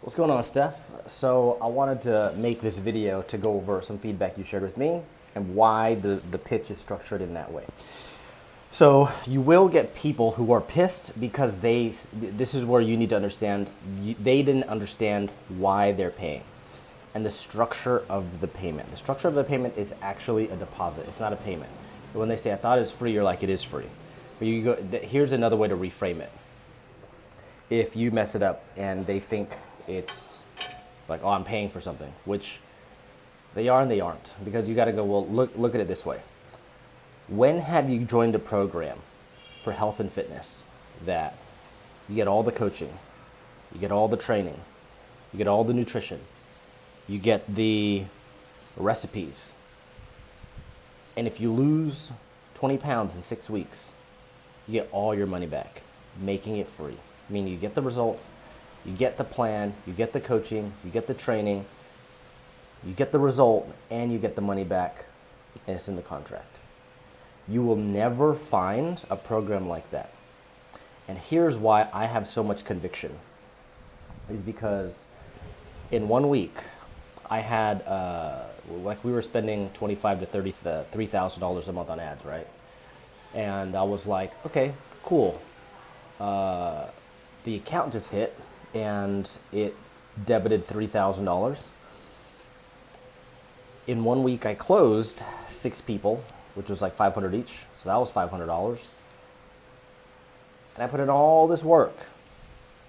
What's going on, Steph? So I wanted to make this video to go over some feedback you shared with me and why the pitch is structured in that way. So you will get people who are pissed because this is where you need to understand, they didn't understand why they're paying and the structure of the payment. The structure of the payment is actually a deposit. It's not a payment. When they say, I thought it was free, you're like, it is free. But here's another way to reframe it. If you mess it up and they think it's like, oh, I'm paying for something, which they are and they aren't, because you got to go, well, look at it this way. When have you joined a program for health and fitness that you get all the coaching, you get all the training, you get all the nutrition, you get the recipes, and if you lose 20 pounds in 6 weeks, you get all your money back, making it free? Meaning you get the results, you get the plan, you get the coaching, you get the training, you get the result, and you get the money back, and it's in the contract. You will never find a program like that. And here's why I have so much conviction, is because in 1 week, I had, like we were spending $25,000 to $33,000 a month on ads, right? And I was like, okay, cool. The account just hit and it debited $3,000. In 1 week, I closed 6 people, which was like 500 each. So that was $500. And I put in all this work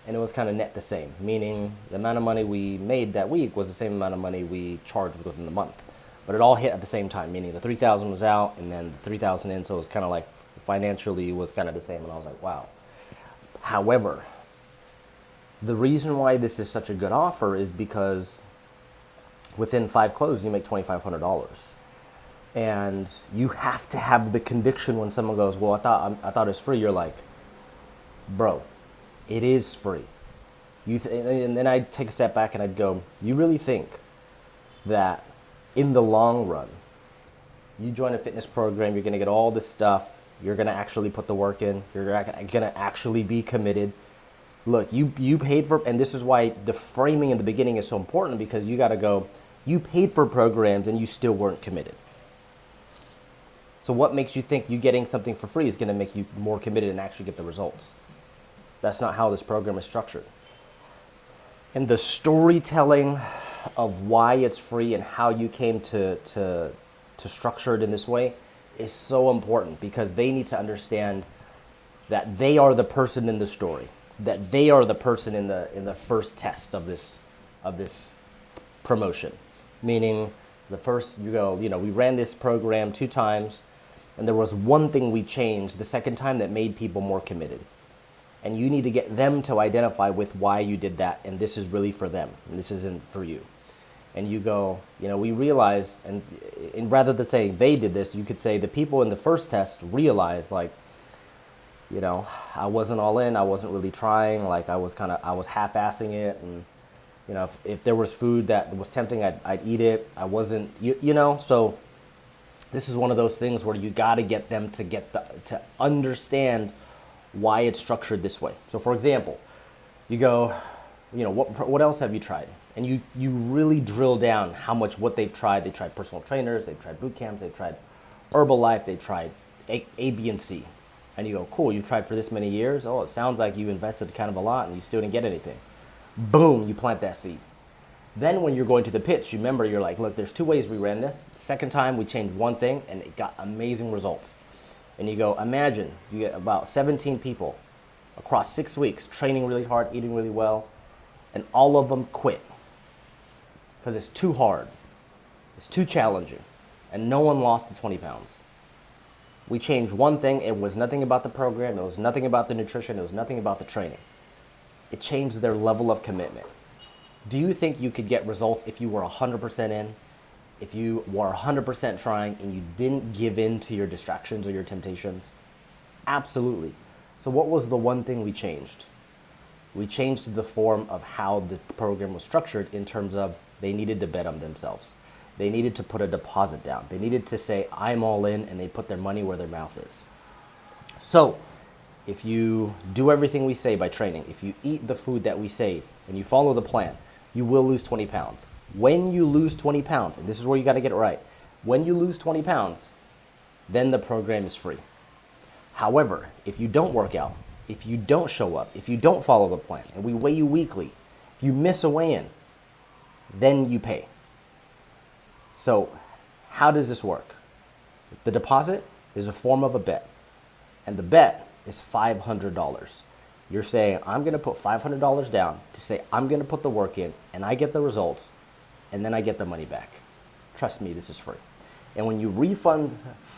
and it was kind of net the same, meaning the amount of money we made that week was the same amount of money we charged within the month. But it all hit at the same time, meaning the 3,000 was out and then the 3,000 in, so it was kind of like financially was kind of the same. And I was like, wow. However, the reason why this is such a good offer is because within 5 closes, you make $2,500. And you have to have the conviction when someone goes, well, I thought it was free. You're like, bro, it is free. And then I'd take a step back and I'd go, you really think that in the long run, you join a fitness program, you're going to get all this stuff, you're going to actually put the work in, you're going to actually be committed. Look, you paid for, and this is why the framing in the beginning is so important, because you got to go, you paid for programs and you still weren't committed. So what makes you think you getting something for free is going to make you more committed and actually get the results? That's not how this program is structured. And the storytelling of why it's free and how you came to structure it in this way is so important, because they need to understand that they are the person in the story, that they are the person in the first test of this promotion. Meaning the first, we ran this program 2 times and there was one thing we changed the second time that made people more committed. And you need to get them to identify with why you did that, and this is really for them and this isn't for you. And you go, we realized, and rather than saying they did this, you could say the people in the first test realized, like, I wasn't all in, I wasn't really trying, like I was half-assing it, and if there was food that was tempting, I'd eat it. I wasn't, so this is one of those things where you got to get them to understand why it's structured this way. So for example, you go, what else have you tried? And you really drill down what they've tried. They tried personal trainers, they've tried boot camps, they've tried Herbalife, they tried A, B, and C. And you go, cool, you tried for this many years? Oh, it sounds like you invested kind of a lot and you still didn't get anything. Boom, you plant that seed. Then when you're going to the pitch, you're like, look, there's 2 ways we ran this. The second time we changed one thing and it got amazing results. And you go, imagine you get about 17 people across 6 weeks, training really hard, eating really well, and all of them quit because it's too hard, it's too challenging, and no one lost the 20 pounds. We changed one thing. It was nothing about the program, it was nothing about the nutrition, it was nothing about the training. It changed their level of commitment. Do you think you could get results if you were 100% in, if you were 100% trying and you didn't give in to your distractions or your temptations? Absolutely. So what was the one thing we changed? We changed the form of how the program was structured in terms of they needed to bet on themselves. They needed to put a deposit down. They needed to say, I'm all in, and they put their money where their mouth is. So if you do everything we say by training, if you eat the food that we say and you follow the plan, you will lose 20 pounds. When you lose 20 pounds, and this is where you got to get it right, when you lose 20 pounds, then the program is free. However, if you don't work out, if you don't show up, if you don't follow the plan, and we weigh you weekly, if you miss a weigh-in, then you pay. So how does this work? The deposit is a form of a bet, and the bet is $500. You're saying, I'm going to put $500 down to say I'm going to put the work in, and I get the results, and then I get the money back. Trust me, this is free. And when you refund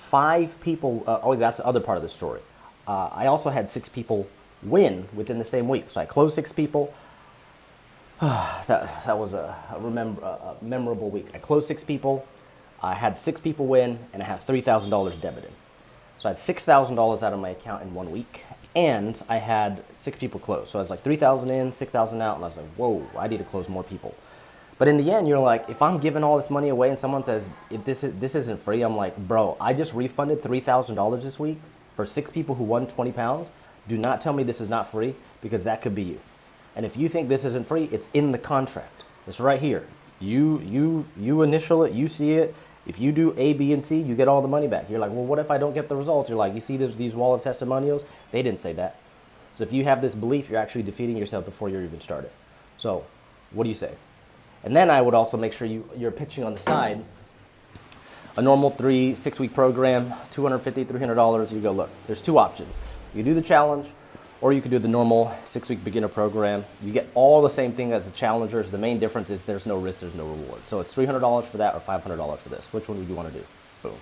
5 people, that's the other part of the story. I also had 6 people win within the same week. So I closed 6 people. That was a memorable week. I closed 6 people. I had 6 people win, and I had $3,000 debited. So I had $6,000 out of my account in 1 week, and I had 6 people close. So I was like 3,000 in, 6,000 out, and I was like, whoa, I need to close more people. But in the end, you're like, if I'm giving all this money away and someone says, this isn't free, I'm like, bro, I just refunded $3,000 this week for 6 people who won 20 pounds. Do not tell me this is not free, because that could be you. And if you think this isn't free, it's in the contract. It's right here. You initial it, you see it. If you do A, B, and C, you get all the money back. You're like, well, what if I don't get the results? You're like, you see these wall of testimonials? They didn't say that. So if you have this belief, you're actually defeating yourself before you're even started. So what do you say? And then I would also make sure you're pitching on the side a normal 6-week program, $250, $300. You go, look, there's 2 options. You do the challenge, or you could do the normal 6-week beginner program. You get all the same thing as the challengers. The main difference is there's no risk, there's no reward. So it's $300 for that or $500 for this. Which one would you want to do? Boom.